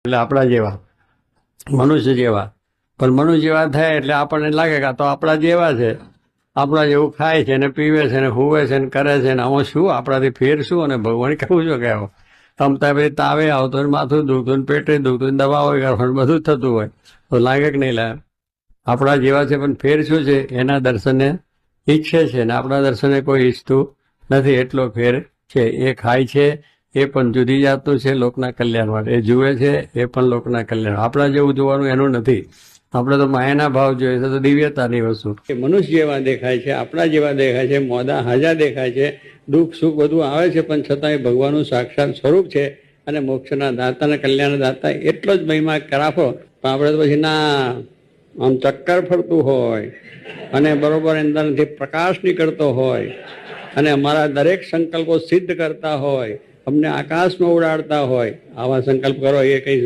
એટલે આપણા જેવા મનુષ્ય જેવા, પણ મનુષ્ય જેવા થાય એટલે આપણને લાગે કે આ તો આપણા જેવા છે, આપણા જેવું ખાય છે ને પીવે છે ને હુવે છે ને કરે છે ને આમાં શું આપણાથી ફેર શું? અને ભગવાન કેવું છે કે આવો તમતા પછી તાવે આવતો ને માથું દુખતું ને પેટે દુખતું ને દવા હોય બધું જ થતું હોય તો લાગે કે નહીં લાગે? આપણા જેવા છે પણ ફેર શું છે? એના દર્શને ઈચ્છે છે ને આપણા દર્શને કોઈ ઈચ્છતું નથી, એટલો ફેર છે. એ ખાય છે એ પણ જુદી જાતનું છે લોકના કલ્યાણ માટે, એ જુએ છે એ પણ લોકના કલ્યાણ. આપણા જેવું જોવાનું એનું નથી. આપણે તો માયાના ભાવ જોઈએ છે, તો દિવ્યતાની વસ્તુ. મનુષ્ય જેવા દેખાય છે, આપણા જેવા દેખાય છે, મોદા હાજા દેખાય છે, દુઃખ સુખ બધું આવે છે, પણ છતાં એ ભગવાનનું સાક્ષાત સ્વરૂપ છે અને મોક્ષના દાતા અને કલ્યાણ દાતા. એટલો જ મહિમા રાખો. પણ આપણે તો પછી ના આમ ચક્કર ફરતું હોય અને બરોબર અંદરથી પ્રકાશ નીકળતો હોય અને અમારા દરેક સંકલ્પો સિદ્ધ કરતા હોય, અમને આકાશમાં ઉડાડતા હોય, આવા સંકલ્પ કરો એ કઈ